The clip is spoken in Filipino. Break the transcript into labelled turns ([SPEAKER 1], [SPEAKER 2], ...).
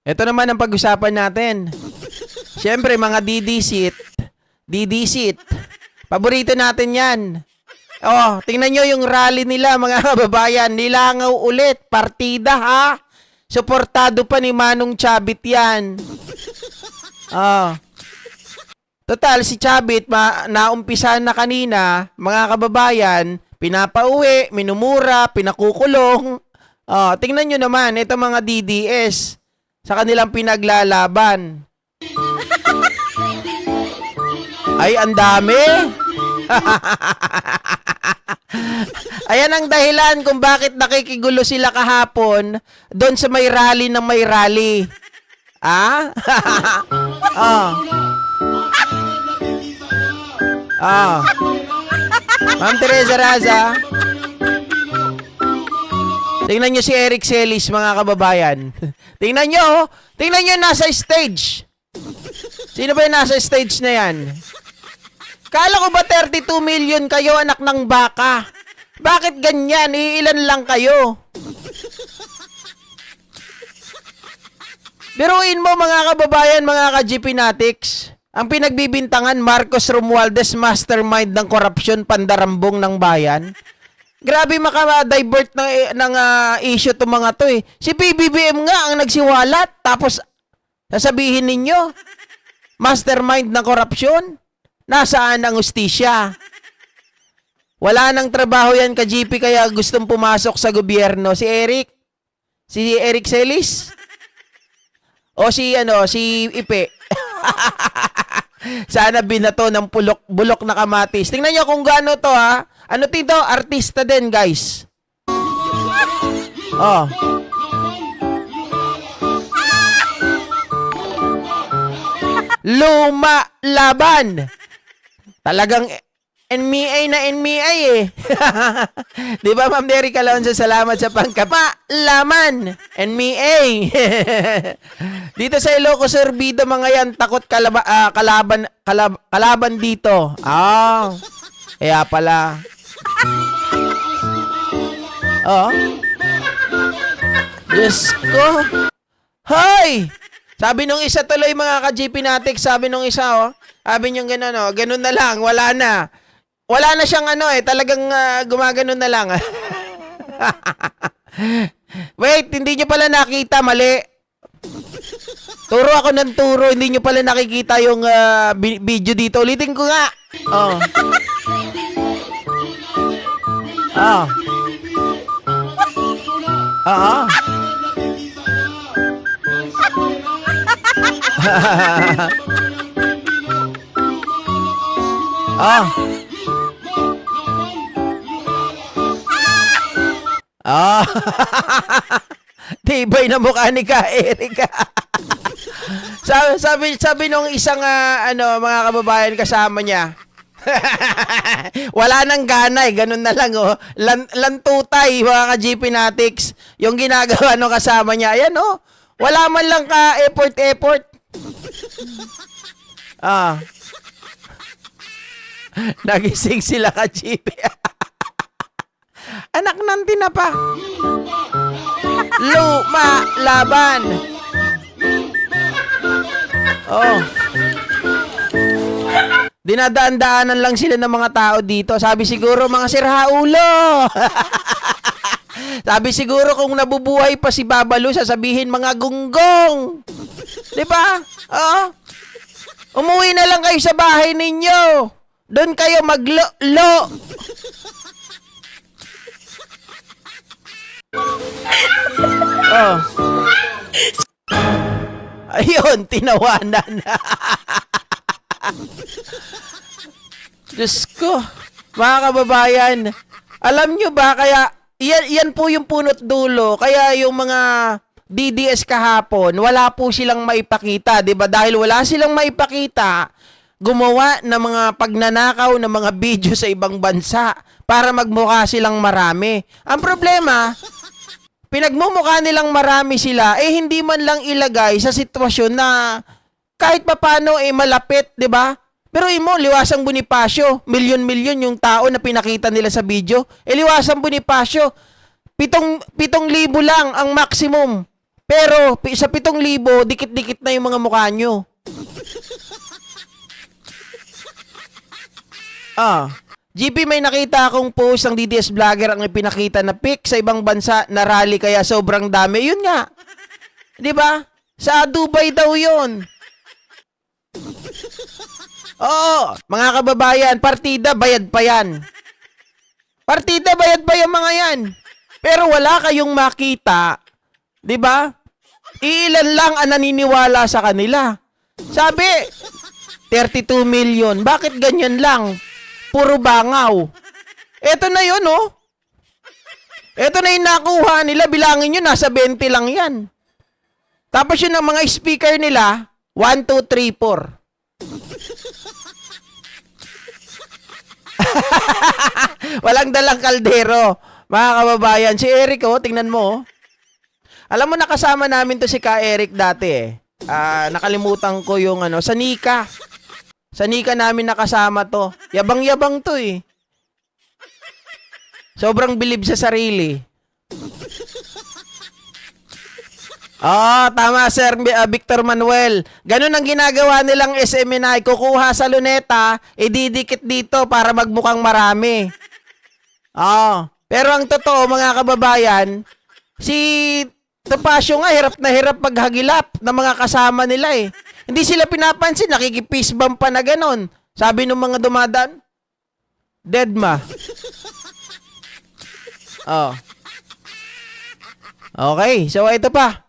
[SPEAKER 1] Ito naman ang pag-usapan natin. Siyempre, mga didisit. Didisit. Paborito natin yan. Oh, tingnan nyo yung rally nila, mga kababayan. Nilangaw ulit. Partida, ha? Suportado pa ni Manong Chabit yan. Oh. Total, si Chabit, naumpisahan na kanina, mga kababayan, pinapauwi, minumura, pinakukulong. Oh, tingnan nyo naman, ito mga DDS sa kanilang pinaglalaban. Ay, ang dami. Ayan ang dahilan kung bakit nakikigulo sila kahapon doon sa may rally ng may rally. Ah? Oh. Ah. Ma'am Teresa Raza. Tingnan nyo si Eric Celis, mga kababayan. Tingnan nyo, nasa stage. Sino ba yung nasa stage na yan? Kala ko ba 32 million kayo, anak ng baka? Bakit ganyan? Iilan lang kayo? Biruin mo, mga kababayan, mga ka-GP Natics. Ang pinagbibintangan, Marcos Romualdez, mastermind ng korupsyon, pandarambong ng bayan. Grabe maka-divert ng issue to mga to eh. Si PBBM nga ang nagsiwalat, tapos sasabihin ninyo, mastermind ng korupsyon? Nasaan ang ustisya? Wala nang trabaho yan ka-GP kaya gustong pumasok sa gobyerno. Si Eric? Si Eric Celis? O si Ipe? Sana binato ng bulok na kamatis. Tingnan nyo kung gaano to, ha. Ano tito? Artista din, guys. Oh. Luma laban. Talagang NMI na NMI eh. Di ba, Ma'am Derry Calonzo? Salamat sa pangkapalaman. NMI. Dito sa Ilocos Sorbido, mga yan, takot kalaban dito. Ah, kaya pala. Oh. Diyos ko. Hoy! Sabi nung isa tuloy, mga ka-GP Natics, sabi nung isa, oh. Sabi niyang gano'n, oh, ganun na lang, wala na. Wala na siyang talagang gumaganon na lang. Wait, hindi niyo pala nakita, mali. Turo ako ng turo, hindi niyo pala nakikita yung video dito. Ulitin ko nga. Oh. Ah. Ah. Ah. Ah. Tibay na mukha ni Ka Erika. sabi nung isang mga kababayan kasama niya. Wala nang gana eh, ganun na lang oh. Lantutay, mga ka-GP Natics, yung ginagawa nung kasama niya. Ayan oh. Wala man lang ka effort. Ah. Nagising sila ka-GP. Anak ng tinapa. Luma laban. Oh. Dinadaan-daanan lang sila ng mga tao dito. Sabi siguro mga sirhaulo. Sabi siguro kung nabubuhay pa si Babalu, sasabihin mga gunggong. 'Di ba? Oo. Umuwi na lang kayo sa bahay ninyo. Doon kayo maglo-lo. Oh. Ayun, tinawanan. Diyos ko, mga kababayan, alam nyo ba, kaya, yan po yung punot dulo, kaya yung mga DDS kahapon, wala po silang maipakita, di ba? Dahil wala silang maipakita, gumawa ng mga pagnanakaw ng mga video sa ibang bansa para magmukha silang marami. Ang problema, pinagmumukha nilang marami sila, hindi man lang ilagay sa sitwasyon na kahit papano malapit, di ba? Pero imo, Liwasang Bonifacio, milyon-milyon yung tao na pinakita nila sa video. Liwasang Bonifacio, 7,000 lang ang maximum Pero sa 7,000, dikit-dikit na yung mga mukha nyo. GP, may nakita akong post ng DDS vlogger ang ipinakita na pic sa ibang bansa na rally kaya sobrang dami. Yun nga. 'Di ba? Sa Dubai daw 'yon. Oo, mga kababayan, partida bayad pa 'yan. Partida bayad pa 'yang mga 'yan. Pero wala kayong makita, 'di ba? Iilan lang ang naniniwala sa kanila. Sabi, 32 million. Bakit ganyan lang? Puro bangaw. Eto na yun, oh. Eto na yung nakuha nila. Bilangin nyo, nasa 20 lang yan. Tapos yun ang mga speaker nila, 1, 2, 3, 4. Walang dalang kaldero. Mga kababayan, si Eric, oh, tingnan mo, oh. Alam mo, nakasama namin to si Ka Eric dati, eh. Nakalimutan ko yung sa Nika. Sa Nika namin nakasama to. Yabang-yabang to eh. Sobrang bilib sa sarili. Tama Sir Victor Manuel. Ganun ang ginagawa nilang SMNI. Kukuha sa luneta, ididikit dito para magmukhang marami. Pero ang totoo mga kababayan, si Topacio nga hirap na hirap maghagilap ng mga kasama nila eh. Hindi sila pinapansin, nakikipis bump pa na ganon. Sabi ng mga dumadaan, deadma. Okay, so ito pa.